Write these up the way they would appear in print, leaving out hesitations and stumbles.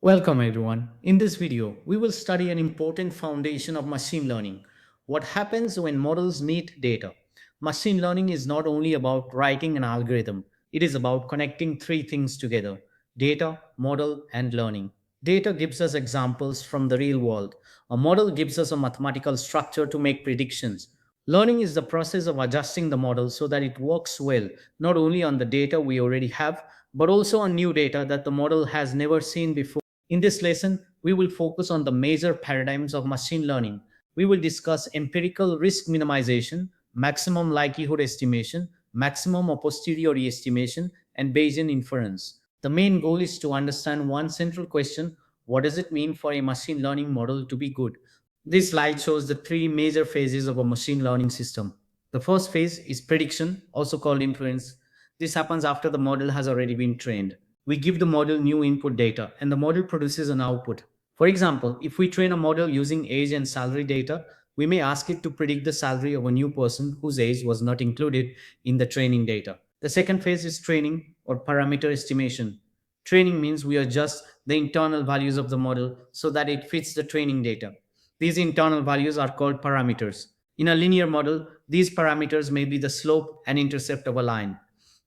Welcome everyone. In this video, we will study an important foundation of machine learning. What happens when models meet data? Machine learning is not only about writing an algorithm, it is about connecting three things together: data, model, and learning. Data gives us examples from the real world. A model gives us a mathematical structure to make predictions. Learning is the process of adjusting the model so that it works well, not only on the data we already have, but also on new data that the model has never seen before. In this lesson, we will focus on the major paradigms of machine learning. We will discuss empirical risk minimization, maximum likelihood estimation, maximum or posteriori estimation, and Bayesian inference. The main goal is to understand one central question: what does it mean for a machine learning model to be good? This slide shows the three major phases of a machine learning system. The first phase is prediction, also called inference. This happens after the model has already been trained. We give the model new input data and the model produces an output. For example, if we train a model using age and salary data, we may ask it to predict the salary of a new person whose age was not included in the training data. The second phase is training or parameter estimation. Training means we adjust the internal values of the model so that it fits the training data. These internal values are called parameters. In a linear model, these parameters may be the slope and intercept of a line.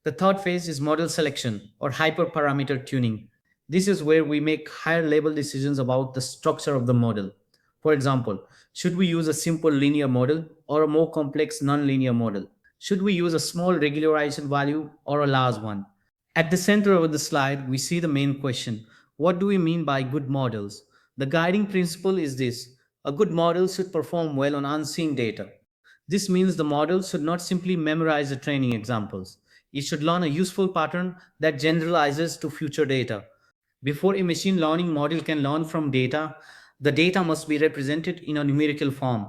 The third phase is model selection or hyperparameter tuning. This is where we make higher level decisions about the structure of the model. For example, should we use a simple linear model or a more complex nonlinear model? Should we use a small regularization value or a large one? At the center of the slide, we see the main question: what do we mean by good models? The guiding principle is this: a good model should perform well on unseen data. This means the model should not simply memorize the training examples. It should learn a useful pattern that generalizes to future data. Before a machine learning model can learn from data, the data must be represented in a numerical form.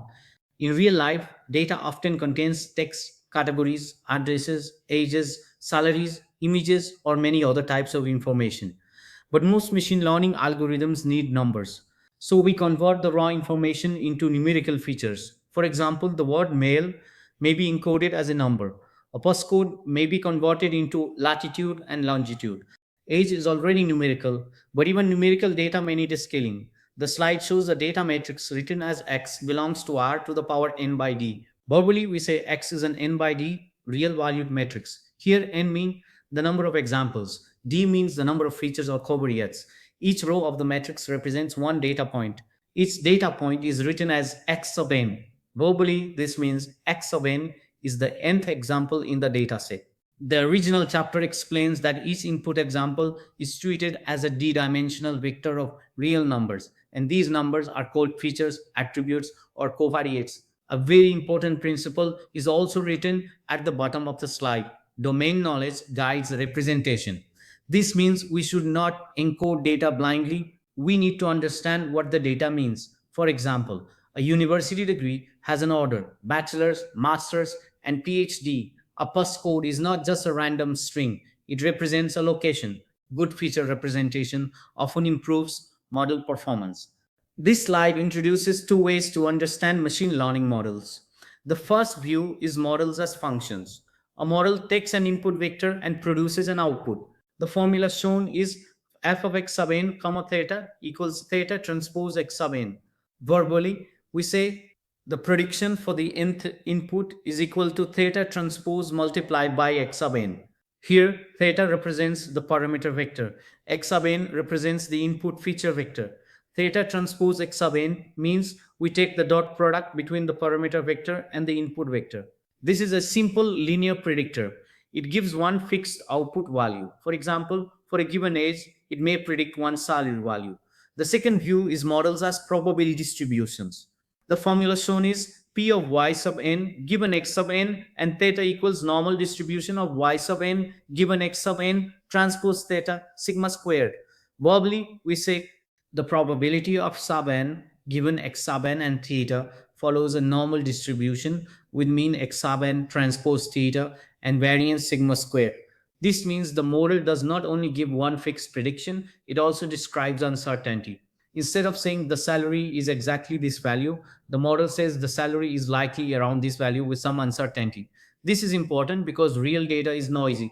In real life, data often contains text, categories, addresses, ages, salaries, images, or many other types of information. But most machine learning algorithms need numbers. So we convert the raw information into numerical features. For example, the word male may be encoded as a number. A postcode may be converted into latitude and longitude. Age is already numerical, but even numerical data may need scaling. The slide shows a data matrix written as x belongs to r to the power n by d. Verbally, we say x is an n by d real valued matrix. Here, n means the number of examples, d means the number of features or covariates. Each row of the matrix represents one data point. Each data point is written as x sub n. Verbally, this means x sub n is the nth example in the dataset. The original chapter explains that each input example is treated as a d-dimensional vector of real numbers, and these numbers are called features, attributes, or covariates. A very important principle is also written at the bottom of the slide: domain knowledge guides representation. This means we should not encode data blindly. We need to understand what the data means. For example, a university degree has an order: bachelor's, master's, and PhD. A postcode is not just a random string, it represents a location. Good feature representation often improves model performance. This slide introduces two ways to understand machine learning models. The first view is models as functions. A model takes an input vector and produces an output. The formula shown is f of x sub n comma theta equals theta transpose x sub n. Verbally, we say the prediction for the nth input is equal to theta transpose multiplied by x sub n. Here, theta represents the parameter vector, x sub n represents the input feature vector. Theta transpose x sub n means we take the dot product between the parameter vector and the input vector. This is a simple linear predictor. It gives one fixed output value. For example, for a given age, it may predict one salary value. The second view is models as probability distributions. The formula shown is P of y sub n given x sub n and theta equals normal distribution of y sub n given x sub n transpose theta sigma squared. Verbally, we say the probability of sub n given x sub n and theta follows a normal distribution with mean x sub n transpose theta and variance sigma square. This means the model does not only give one fixed prediction, it also describes uncertainty. Instead of saying the salary is exactly this value, the model says the salary is likely around this value with some uncertainty. This is important because real data is noisy.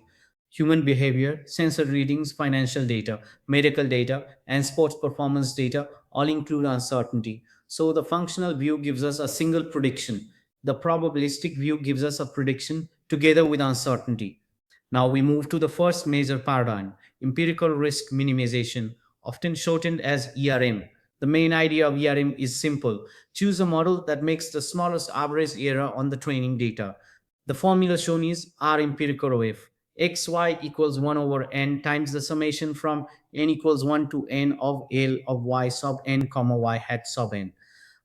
Human behavior, sensor readings, financial data, medical data, and sports performance data all include uncertainty. So the functional view gives us a single prediction. The probabilistic view gives us a prediction together with uncertainty. Now we move to the first major paradigm, empirical risk minimization, often shortened as ERM. The main idea of ERM is simple. Choose a model that makes the smallest average error on the training data. The formula shown is R empirical of xy equals 1 over n times the summation from n equals 1 to n of L of y sub n comma y hat sub n.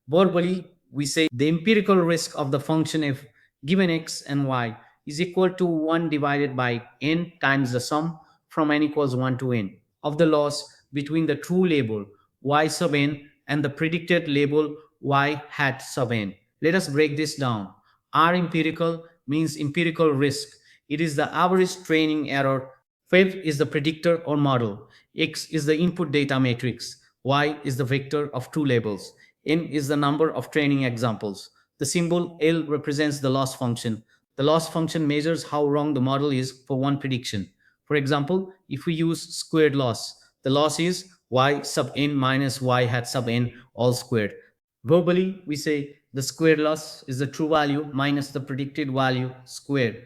Verbally, we say the empirical risk of the function f given x and y is equal to 1 divided by n times the sum from n equals 1 to n of the loss between the true label y sub n and the predicted label y hat sub n. Let us break this down. R empirical means empirical risk. It is the average training error. Phi is the predictor or model. X is the input data matrix. Y is the vector of two labels. N is the number of training examples. The symbol L represents the loss function. The loss function measures how wrong the model is for one prediction. For example, if we use squared loss, the loss is y sub n minus y hat sub n all squared. Verbally, we say the squared loss is the true value minus the predicted value squared.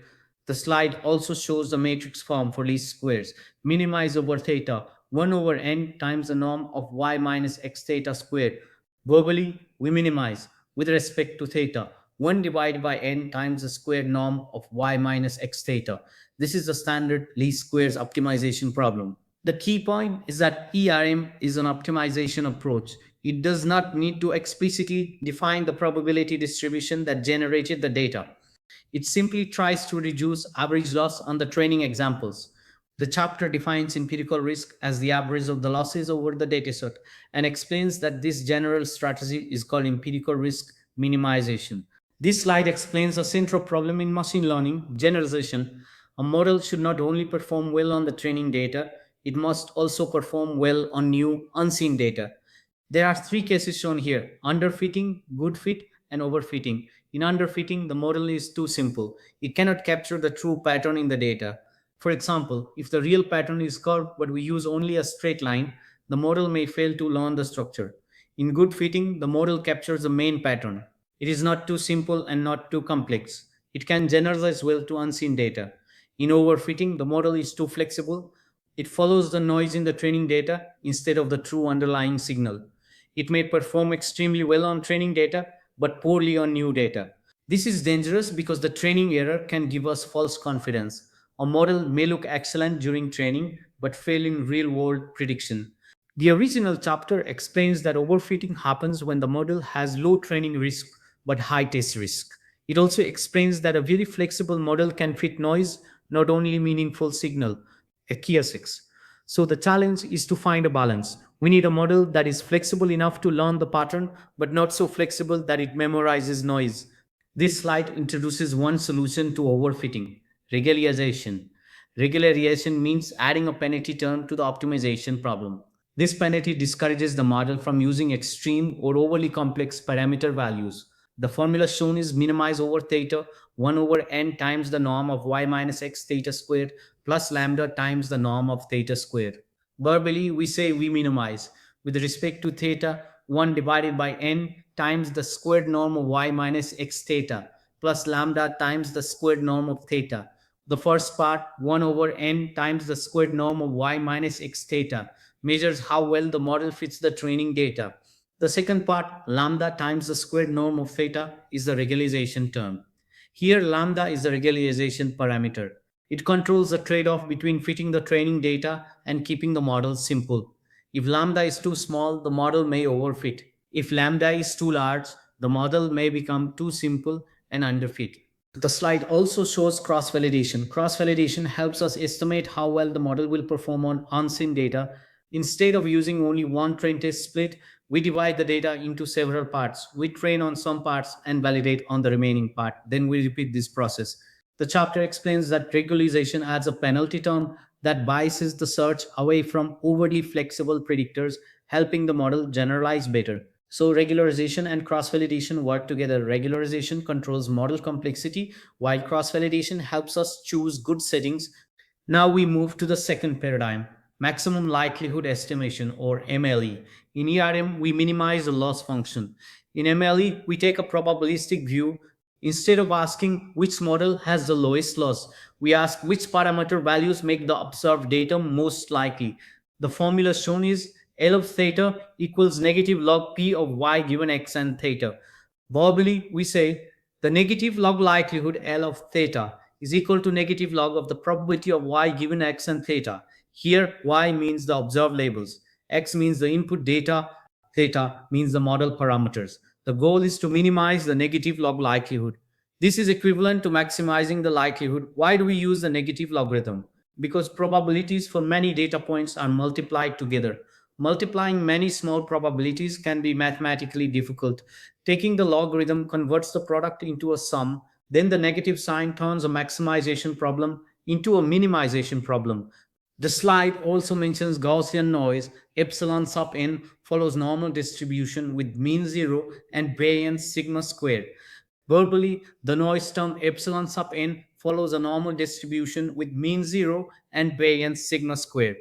The slide also shows the matrix form for least squares. Minimize over theta, 1 over n times the norm of y minus x theta squared. Verbally, we minimize with respect to theta, 1 divided by n times the squared norm of y minus x theta. This is the standard least squares optimization problem. The key point is that ERM is an optimization approach. It does not need to explicitly define the probability distribution that generated the data. It simply tries to reduce average loss on the training examples. The chapter defines empirical risk as the average of the losses over the dataset and explains that this general strategy is called empirical risk minimization. This slide explains a central problem in machine learning, generalization. A model should not only perform well on the training data, it must also perform well on new, unseen data. There are three cases shown here: underfitting, good fit, and overfitting. In underfitting, the model is too simple. It cannot capture the true pattern in the data. For example, if the real pattern is curved but we use only a straight line, the model may fail to learn the structure. In good fitting, the model captures the main pattern. It is not too simple and not too complex. It can generalize well to unseen data. In overfitting, the model is too flexible. It follows the noise in the training data instead of the true underlying signal. It may perform extremely well on training data, but poorly on new data. This is dangerous because the training error can give us false confidence. A model may look excellent during training, but fail in real world prediction. The original chapter explains that overfitting happens when the model has low training risk but high test risk. It also explains that a very flexible model can fit noise, not only meaningful signal, acquiescence. So the challenge is to find a balance. We need a model that is flexible enough to learn the pattern, but not so flexible that it memorizes noise. This slide introduces one solution to overfitting: regularization. Regularization means adding a penalty term to the optimization problem. This penalty discourages the model from using extreme or overly complex parameter values. The formula shown is minimize over theta, 1 over n times the norm of y minus x theta squared plus lambda times the norm of theta squared. Verbally, we say we minimize with respect to theta, 1 divided by n times the squared norm of y minus x theta plus lambda times the squared norm of theta. The first part, 1 over n times the squared norm of y minus x theta, measures how well the model fits the training data. The second part, lambda times the squared norm of theta, is the regularization term. Here, lambda is the regularization parameter. It controls the trade off between fitting the training data and keeping the model simple. If lambda is too small, the model may overfit. If lambda is too large, the model may become too simple and underfit. The slide also shows cross validation. Cross validation helps us estimate how well the model will perform on unseen data. Instead of using only one train test split, we divide the data into several parts. We train on some parts and validate on the remaining part. Then we repeat this process. The chapter explains that regularization adds a penalty term that biases the search away from overly flexible predictors, helping the model generalize better. So, regularization and cross validation work together. Regularization controls model complexity, while cross validation helps us choose good settings. Now we move to the second paradigm, maximum likelihood estimation or MLE. In ERM, we minimize the loss function. In MLE, we take a probabilistic view. Instead of asking which model has the lowest loss, we ask which parameter values make the observed data most likely. The formula shown is L of theta equals negative log P of y given x and theta. Verbally, we say the negative log likelihood L of theta is equal to negative log of the probability of y given x and theta. Here, y means the observed labels, x means the input data, theta means the model parameters. The goal is to minimize the negative log likelihood. This is equivalent to maximizing the likelihood. Why do we use the negative logarithm? Because probabilities for many data points are multiplied together. Multiplying many small probabilities can be mathematically difficult. Taking the logarithm converts the product into a sum, then the negative sign turns a maximization problem into a minimization problem. The slide also mentions Gaussian noise. Epsilon sub n follows normal distribution with mean zero and variance sigma squared. Verbally, the noise term epsilon sub n follows a normal distribution with mean zero and variance sigma squared.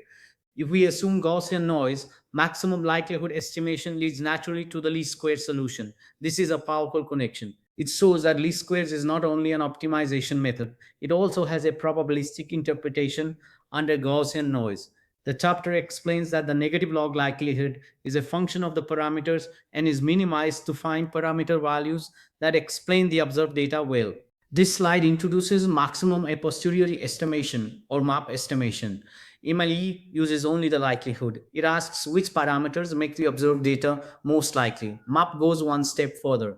If we assume Gaussian noise, maximum likelihood estimation leads naturally to the least squares solution. This is a powerful connection. It shows that least squares is not only an optimization method, it also has a probabilistic interpretation under Gaussian noise. The chapter explains that the negative log likelihood is a function of the parameters and is minimized to find parameter values that explain the observed data well. This slide introduces maximum a posteriori estimation or MAP estimation. MLE uses only the likelihood. It asks which parameters make the observed data most likely. MAP goes one step further.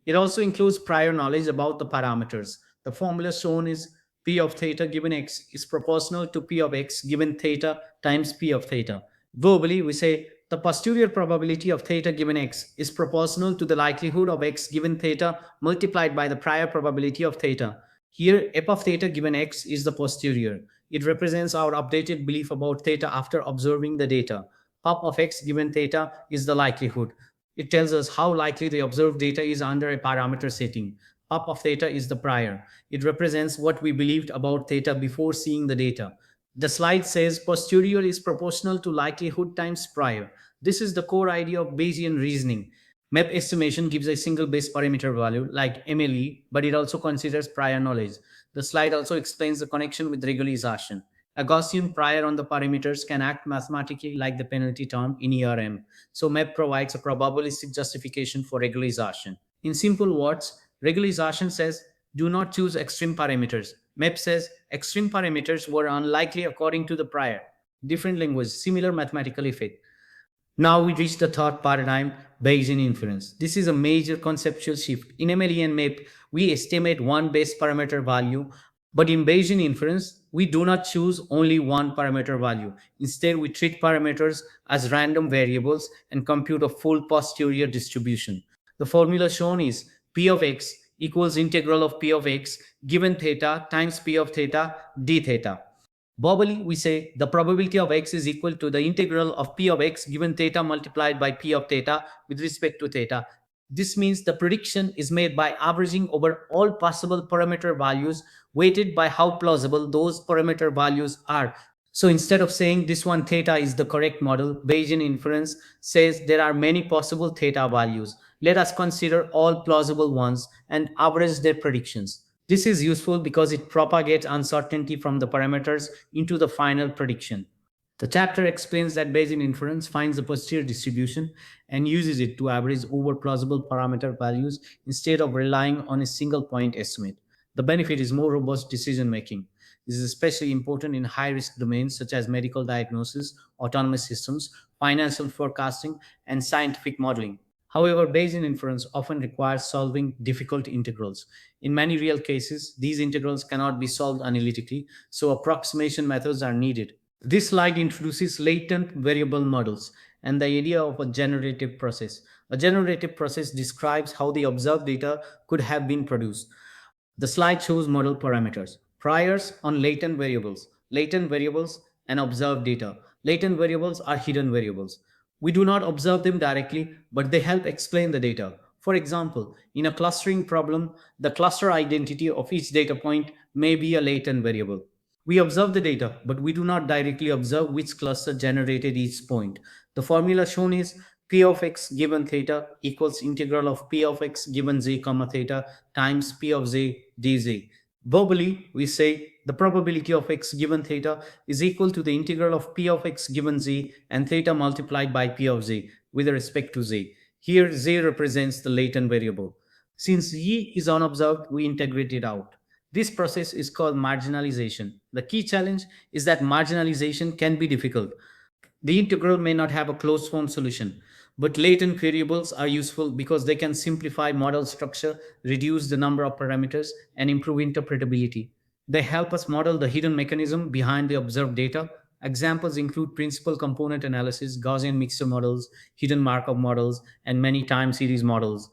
It also includes prior knowledge about the parameters. The formula shown is P of theta given x is proportional to P of x given theta times P of theta. Verbally, we say the posterior probability of theta given x is proportional to the likelihood of x given theta multiplied by the prior probability of theta. Here, f of theta given x is the posterior. It represents our updated belief about theta after observing the data. Pup of x given theta is the likelihood. It tells us how likely the observed data is under a parameter setting. Pup of theta is the prior. It represents what we believed about theta before seeing the data. The slide says posterior is proportional to likelihood times prior. This is the core idea of Bayesian reasoning. MEP estimation gives a single base parameter value like MLE, but it also considers prior knowledge. The slide also explains the connection with regularization. A Gaussian prior on the parameters can act mathematically like the penalty term in ERM. So MEP provides a probabilistic justification for regularization. In simple words, regularization says do not choose extreme parameters. MEP says extreme parameters were unlikely according to the prior. Different language, similar mathematical effect. Now we reach the third paradigm, Bayesian inference. This is a major conceptual shift. In MLE and MAP, we estimate one base parameter value, but in Bayesian inference, we do not choose only one parameter value. Instead, we treat parameters as random variables and compute a full posterior distribution. The formula shown is P of x equals integral of P of x given theta times P of theta d theta. Verbally, we say the probability of x is equal to the integral of p of x given theta multiplied by p of theta with respect to theta. This means the prediction is made by averaging over all possible parameter values weighted by how plausible those parameter values are. So instead of saying this one theta is the correct model, Bayesian inference says there are many possible theta values. Let us consider all plausible ones and average their predictions. This is useful because it propagates uncertainty from the parameters into the final prediction. The chapter explains that Bayesian inference finds the posterior distribution and uses it to average over plausible parameter values instead of relying on a single point estimate. The benefit is more robust decision making. This is especially important in high risk domains such as medical diagnosis, autonomous systems, financial forecasting, and scientific modeling. However, Bayesian inference often requires solving difficult integrals. In many real cases, these integrals cannot be solved analytically, so approximation methods are needed. This slide introduces latent variable models and the idea of a generative process. A generative process describes how the observed data could have been produced. The slide shows model parameters. Priors on latent variables, and observed data. Latent variables are hidden variables. We do not observe them directly, but they help explain the data. For example, in a clustering problem, the cluster identity of each data point may be a latent variable. We observe the data, but we do not directly observe which cluster generated each point. The formula shown is p of x given theta equals integral of p of x given z comma theta times p of z dz. Verbally, we say the probability of x given theta is equal to the integral of p of x given z and theta multiplied by p of z with respect to z. Here, z represents the latent variable. Since z is unobserved, we integrate it out. This process is called marginalization. The key challenge is that marginalization can be difficult. The integral may not have a closed form solution, but latent variables are useful because they can simplify model structure, reduce the number of parameters, and improve interpretability. They help us model the hidden mechanism behind the observed data. Examples include principal component analysis, Gaussian mixture models, hidden Markov models, and many time series models.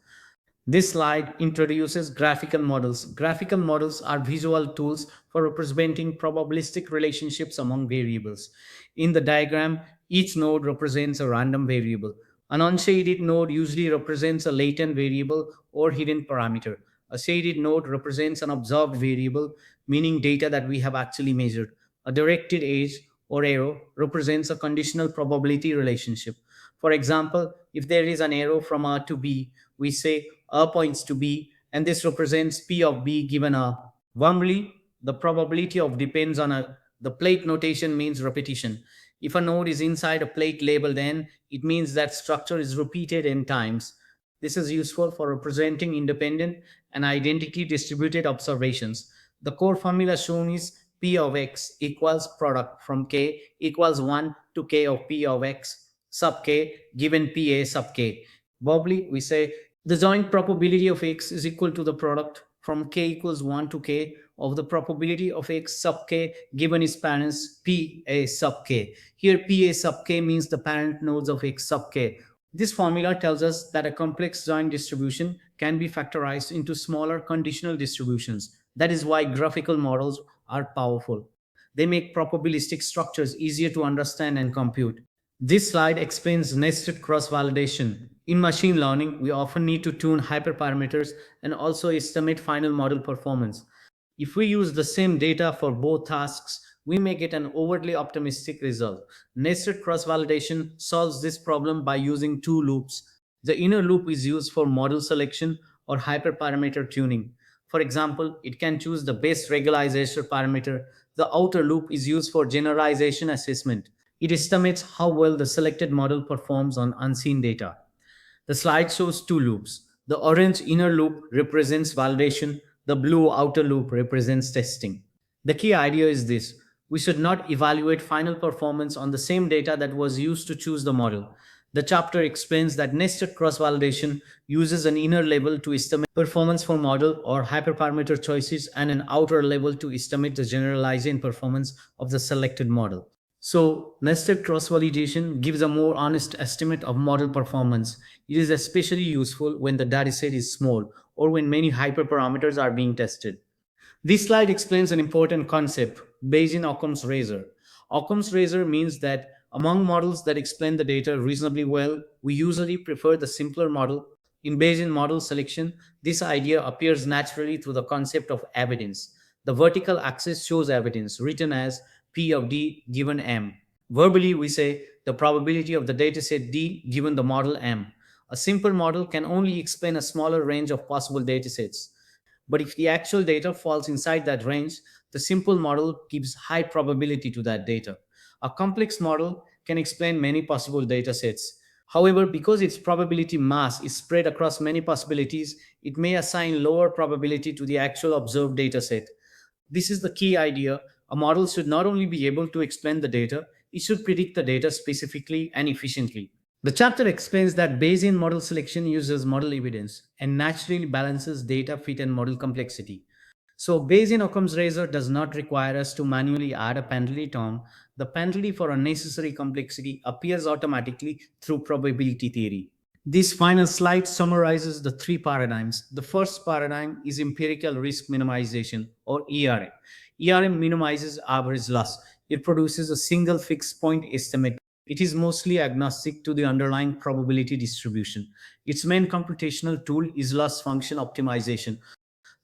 This slide introduces graphical models. Graphical models are visual tools for representing probabilistic relationships among variables. In the diagram, each node represents a random variable. An unshaded node usually represents a latent variable or hidden parameter. A shaded node represents an observed variable, meaning data that we have actually measured. A directed edge or arrow represents a conditional probability relationship. For example, if there is an arrow from A to B, we say A points to B, and this represents P of B given A. Warmly, the probability of depends on a the plate notation means repetition. If a node is inside a plate labeled n, it means that structure is repeated n times. This is useful for representing independent and identically distributed observations. The core formula shown is P of x equals product from k equals 1 to k of P of x sub k given PA sub k. Verbally, we say the joint probability of x is equal to the product from k equals 1 to k of the probability of x sub k given its parents p a sub k. Here p a sub k means the parent nodes of x sub k. This formula tells us that a complex joint distribution can be factorized into smaller conditional distributions. That is why graphical models are powerful. They make probabilistic structures easier to understand and compute. This slide explains nested cross-validation. In machine learning, we often need to tune hyperparameters and also estimate final model performance. If we use the same data for both tasks, we may get an overly optimistic result. Nested cross-validation solves this problem by using two loops. The inner loop is used for model selection or hyperparameter tuning. For example, it can choose the best regularization parameter. The outer loop is used for generalization assessment. It estimates how well the selected model performs on unseen data. The slide shows two loops. The orange inner loop represents validation, the blue outer loop represents testing. The key idea is this: we should not evaluate final performance on the same data that was used to choose the model. The chapter explains that nested cross validation uses an inner level to estimate performance for model or hyperparameter choices and an outer level to estimate the generalization performance of the selected model. So, nested cross validation gives a more honest estimate of model performance. It is especially useful when the dataset is small or when many hyperparameters are being tested. This slide explains an important concept, Bayesian Occam's razor. Occam's razor means that among models that explain the data reasonably well, we usually prefer the simpler model. In Bayesian model selection, this idea appears naturally through the concept of evidence. The vertical axis shows evidence, written as P of D given M. Verbally, we say the probability of the dataset D given the model M. A simple model can only explain a smaller range of possible datasets. But if the actual data falls inside that range, the simple model gives high probability to that data. A complex model can explain many possible data sets. However, because its probability mass is spread across many possibilities, it may assign lower probability to the actual observed data set. This is the key idea. A model should not only be able to explain the data, it should predict the data specifically and efficiently. The chapter explains that Bayesian model selection uses model evidence and naturally balances data fit and model complexity. So, Bayesian Occam's razor does not require us to manually add a penalty term. The penalty for unnecessary complexity appears automatically through probability theory. This final slide summarizes the three paradigms. The first paradigm is empirical risk minimization or ERM. ERM minimizes average loss. It produces a single fixed point estimate. It is mostly agnostic to the underlying probability distribution. Its main computational tool is loss function optimization.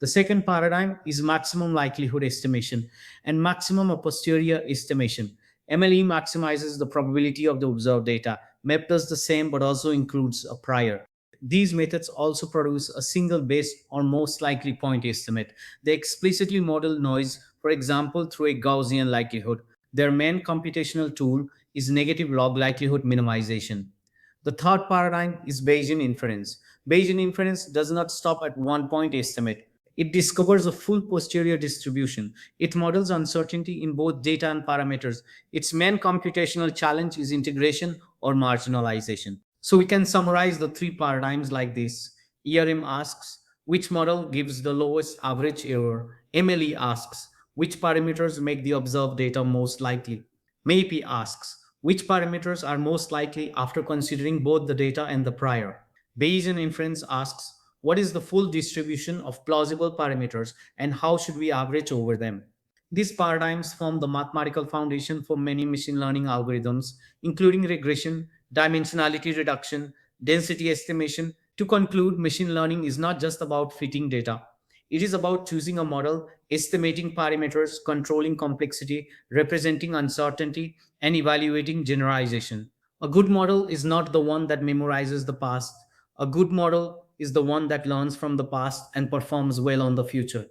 The second paradigm is maximum likelihood estimation and maximum a posterior estimation. MLE maximizes the probability of the observed data. MEP does the same but also includes a prior. These methods also produce a single best or most likely point estimate. They explicitly model noise, for example, through a Gaussian likelihood. Their main computational tool is negative log likelihood minimization. The third paradigm is Bayesian inference. Bayesian inference does not stop at one point estimate. It discovers a full posterior distribution. It models uncertainty in both data and parameters. Its main computational challenge is integration or marginalization. So we can summarize the three paradigms like this. ERM asks which model gives the lowest average error. MLE asks which parameters make the observed data most likely. MAPE asks which parameters are most likely after considering both the data and the prior. Bayesian inference asks what is the full distribution of plausible parameters and how should we average over them. These paradigms form the mathematical foundation for many machine learning algorithms, including regression, dimensionality reduction, density estimation. To conclude, machine learning is not just about fitting data. It is about choosing a model, estimating parameters, controlling complexity, representing uncertainty, and evaluating generalization. A good model is not the one that memorizes the past. A good model is the one that learns from the past and performs well on the future.